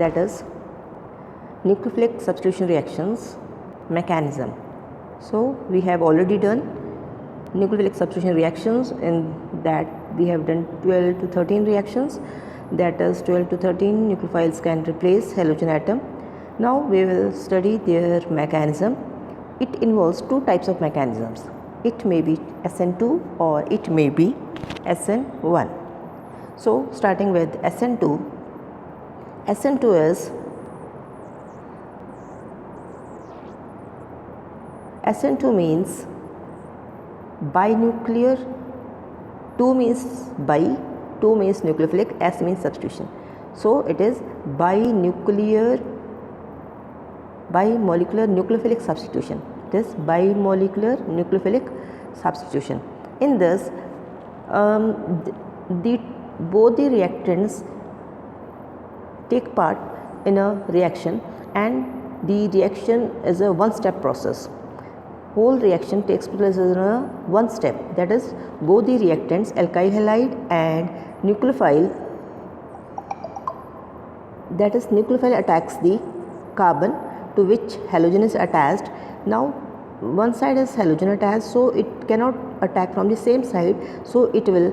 that is nucleophilic substitution reactions mechanism. So we have already done nucleophilic substitution reactions, in that we have done 12 to 13 reactions, that is 12 to 13 nucleophiles can replace halogen atom. Now we will study their mechanism. It involves two types of mechanisms. It may be SN2 or it may be SN1. So starting with SN2, SN2 is SN2 means binuclear, 2 means bi, 2 means nucleophilic, S means substitution. So it is bimolecular nucleophilic substitution. It is bimolecular nucleophilic substitution. In this, both the reactants take part in a reaction, and the reaction is a one-step process. Whole reaction takes place in a one step, that is both the reactants alkyl halide and nucleophile, that is nucleophile attacks the carbon to which halogen is attached. Now one side is halogen attached, so it cannot attack from the same side, so it will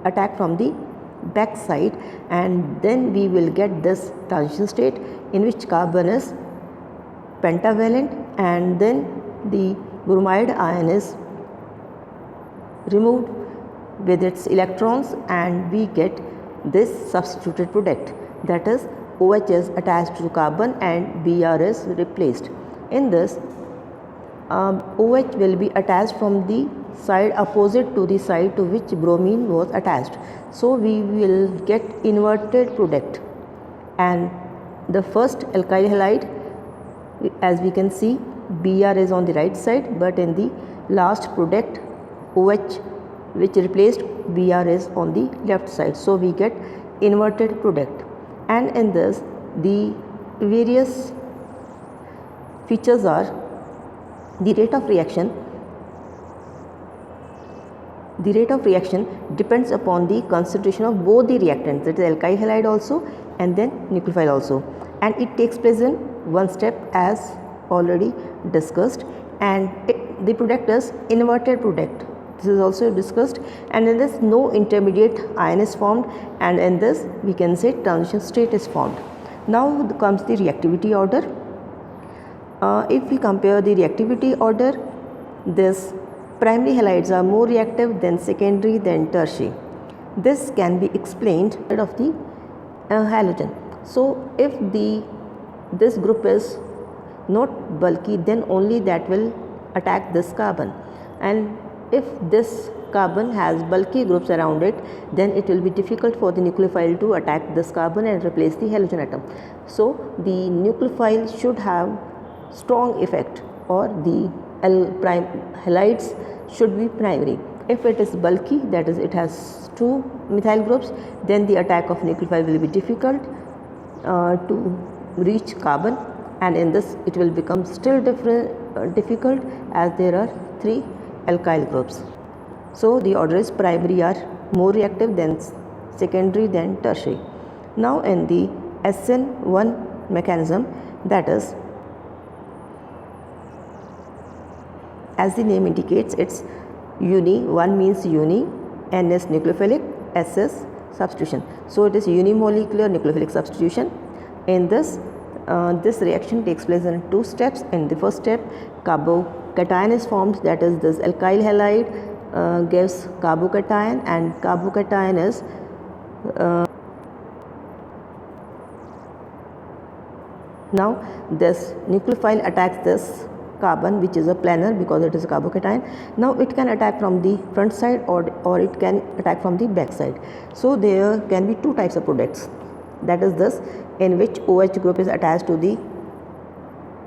attack from the back side, and then we will get this transition state in which carbon is pentavalent, and then the bromide ion is removed with its electrons, and we get this substituted product, that is OH is attached to carbon and Br is replaced. In this, OH will be attached from the side opposite to the side to which bromine was attached, so we will get inverted product. And the first alkyl halide, as we can see, Br is on the right side, but in the last product OH which replaced Br is on the left side, so we get inverted product. And in this, the various features are the rate of reaction. The rate of reaction depends upon the concentration of both the reactants, that is alkyl halide also and then nucleophile also, and it takes place in one step as already discussed, and the product is inverted product. This is also discussed, and in this no intermediate ion is formed, and in this we can say transition state is formed. Now comes the reactivity order. If we compare the reactivity order, this primary halides are more reactive than secondary than tertiary. This can be explained of the halogen. So if this group is not bulky, then only that will attack this carbon, and if this carbon has bulky groups around it, then it will be difficult for the nucleophile to attack this carbon and replace the halogen atom. So the nucleophile should have strong effect, or the halides should be primary. If it is bulky, that is it has 2 methyl groups, then the attack of nucleophile will be difficult to reach carbon, and in this it will become still difficult as there are 3 alkyl groups. So the order is primary are more reactive than secondary than tertiary. Now in the SN1 mechanism, that is, as the name indicates, it's uni, 1 means uni, N is nucleophilic, S is substitution. So it is unimolecular nucleophilic substitution. In this, this reaction takes place in 2 steps. In the first step, carbocation is formed, that is this alkyl halide gives carbocation, and carbocation is now this nucleophile attacks this carbon, which is a planar because it is a carbocation. Now it can attack from the front side or it can attack from the back side. So there can be 2 types of products, that is this, in which OH group is attached to the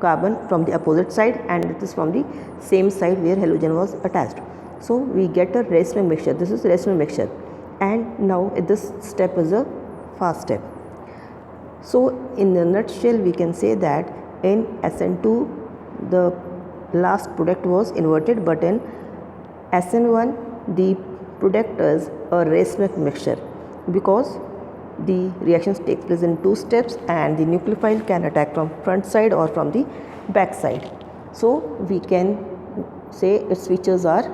carbon from the opposite side, and it is from the same side where halogen was attached. So we get a racemic mixture. This is racemic mixture, and now this step is a fast step. So in a nutshell, we can say that in SN2 the last product was inverted, but in SN1 the product is a racemic mixture, because the reactions takes place in two steps, and the nucleophile can attack from front side or from the back side. So we can say its features are: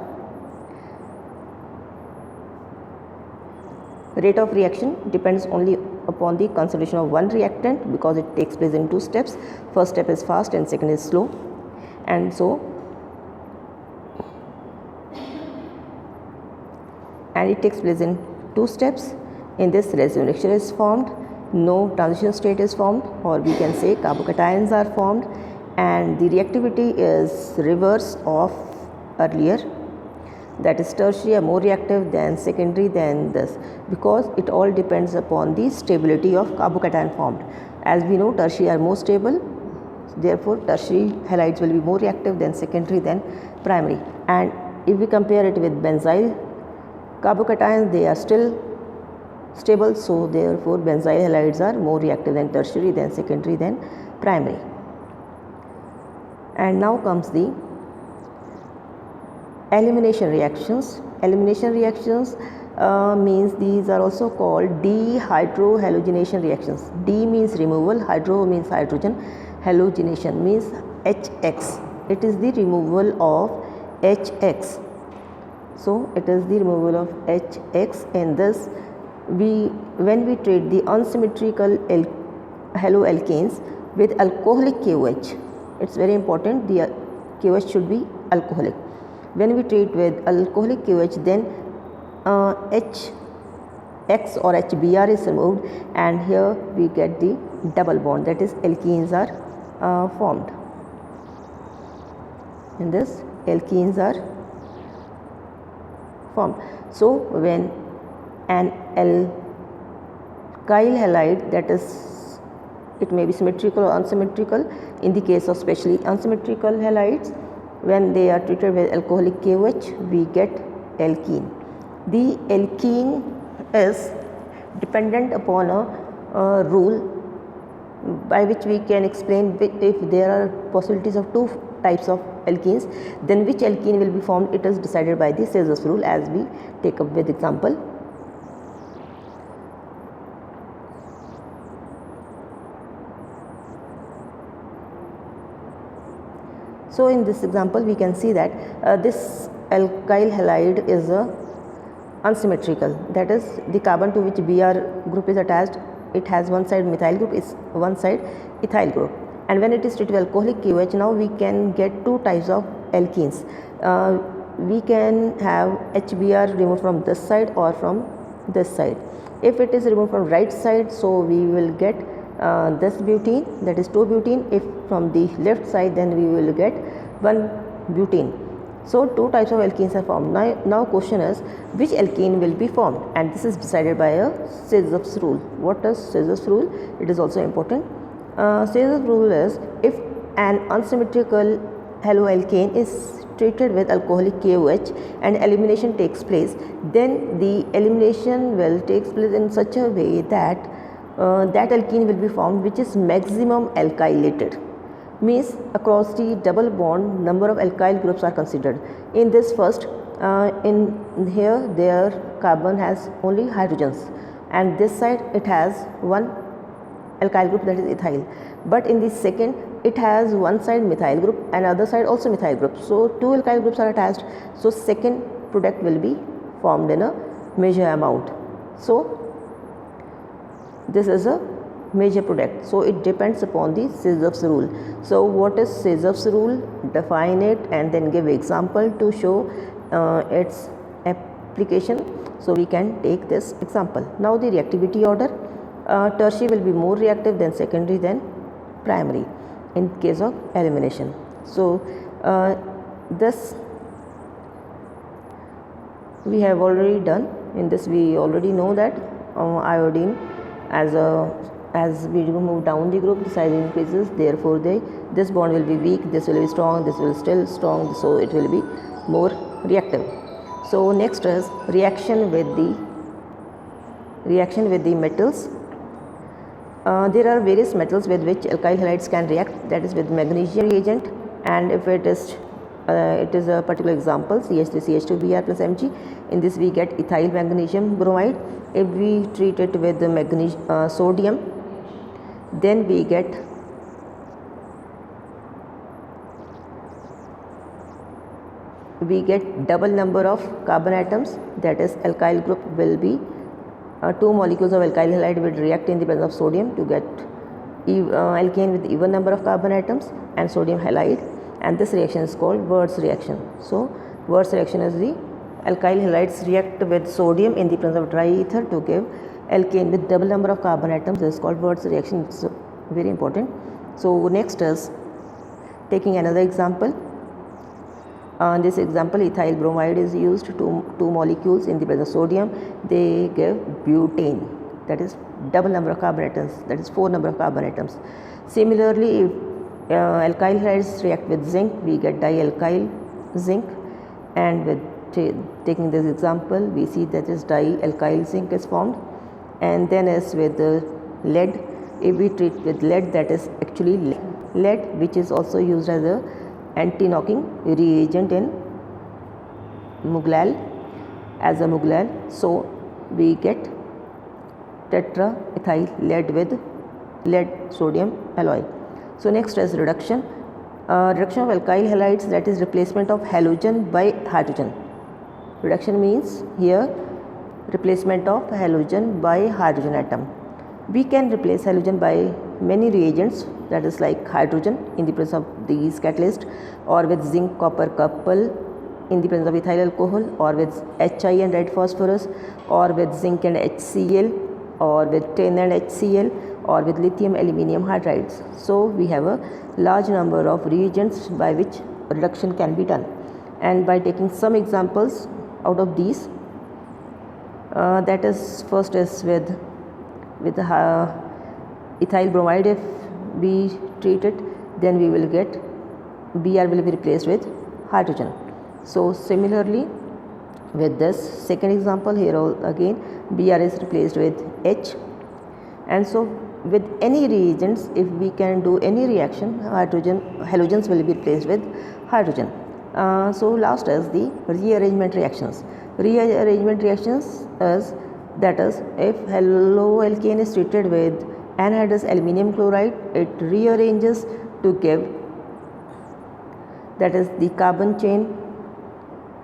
rate of reaction depends only upon the concentration of one reactant because it takes place in two steps. First step is fast and second is slow, and it takes place in two steps. In this, residue mixture is formed, no transition state is formed, or we can say carbocations are formed, and the reactivity is reverse of earlier, that is tertiary are more reactive than secondary than this, because it all depends upon the stability of carbocation formed. As we know, tertiary are more stable, therefore tertiary halides will be more reactive than secondary than primary. And if we compare it with benzyl carbocations, they are still stable, so therefore benzyl halides are more reactive than tertiary, than secondary, than primary. And now comes the elimination reactions. Elimination reactions means these are also called dehydrohalogenation reactions. D means removal, hydro means hydrogen, halogenation means HX. It is the removal of HX. So it is the removal of HX. In this, when we treat the unsymmetrical haloalkanes with alcoholic KOH, it's very important, the KOH should be alcoholic. When we treat with alcoholic KOH, then HX or HBr is removed, and here we get the double bond, that is alkenes are formed. In this, alkenes are formed. So when an alkyl halide, that is, it may be symmetrical or unsymmetrical. In the case of especially unsymmetrical halides, when they are treated with alcoholic KOH, we get alkene. The alkene is dependent upon a rule by which we can explain if there are possibilities of two types of alkenes, then which alkene will be formed. It is decided by the scissors rule, as we take up with example. So in this example, we can see that this alkyl halide is unsymmetrical, that is, the carbon to which Br group is attached, it has one side methyl group, is one side ethyl group. And when it is treated with alcoholic KOH, now we can get two types of alkenes. We can have HBr removed from this side or from this side. If it is removed from right side, so we will get this butene, that is 2-butene. If from the left side, then we will get 1-butene. So two types of alkenes are formed. Now question is, which alkene will be formed, and this is decided by a scissors rule. What is scissors rule? It is also important. Scissors rule is, if an unsymmetrical haloalkane is treated with alcoholic KOH and elimination takes place, then the elimination will take place in such a way that that alkene will be formed which is maximum alkylated, means across the double bond number of alkyl groups are considered. In this first, in here their carbon has only hydrogens, and this side it has one alkyl group, that is ethyl. But in the second, it has one side methyl group and other side also methyl group. So two alkyl groups are attached. So second product will be formed in a major amount. So this is a major product. So it depends upon the scissors rule. So what is scissors rule? Define it and then give example to show its application. So we can take this example. Now the reactivity order. Tertiary will be more reactive than secondary than primary in case of elimination. So this we have already done. In this we already know that iodine, as we move down the group, the size increases, therefore this bond will be weak, this will be strong, this will still strong, so it will be more reactive. So next is reaction with the metals. There are various metals with which alkyl halides can react, that is with magnesium reagent, and if it is it is a particular example, CH3CH2Br plus Mg. In this we get ethyl magnesium bromide. If we treat it with the sodium, then we get double number of carbon atoms, that is alkyl group will be 2 molecules of alkyl halide will react in the presence of sodium to get alkane with even number of carbon atoms and sodium halide, and this reaction is called Wurtz reaction. So Wurtz reaction is the alkyl halides react with sodium in the presence of dry ether to give alkane with double number of carbon atoms. This is called Wurtz reaction. It's very important. So next is taking another example. In this example, ethyl bromide is used, two molecules in the presence of sodium, they give butane, that is double number of carbon atoms, that is 4 number of carbon atoms. Similarly, if alkyl halides react with zinc, we get dialkyl zinc, and with taking this example, we see that is dialkyl zinc is formed. And then as with the lead, if we treat with lead, that is actually lead, which is also used as a anti-knocking reagent in Muglal, as a Muglal. So we get tetraethyl lead with lead sodium alloy. So next is reduction. Reduction of alkyl halides, that is replacement of halogen by hydrogen. Reduction means here replacement of halogen by hydrogen atom. We can replace halogen by many reagents, that is like hydrogen in the presence of these catalysts, or with zinc copper couple in the presence of ethyl alcohol, or with Hi and red phosphorus, or with zinc and HCl, or with tin and HCl, or with lithium aluminium hydrides. So we have a large number of reagents by which reduction can be done, and by taking some examples out of these, that is first is with ethyl bromide. If we treat it, then we will get Br will be replaced with hydrogen. So similarly with this second example, here again Br is replaced with H, and so with any reagents, if we can do any reaction, halogens will be replaced with hydrogen. So last is the rearrangement reactions. Rearrangement reactions is, that is, if haloalkane is treated with anhydrous aluminium chloride, it rearranges to give, that is the carbon chain.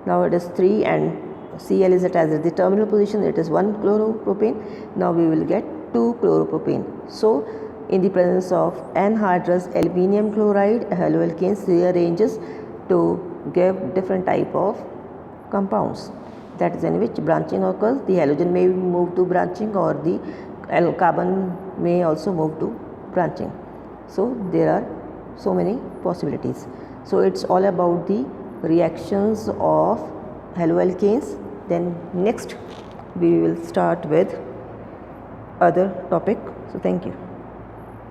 Now it is 3 and Cl is attached at the terminal position, it is 1 chloropropane. Now we will get 2 chloropropane. So in the presence of anhydrous aluminium chloride, haloalkanes rearranges to give different type of compounds, that is in which branching occurs. The halogen may move to branching, or the carbon may also move to branching. So there are so many possibilities. So it's all about the reactions of haloalkanes. Then next we will start with other topic. So thank you.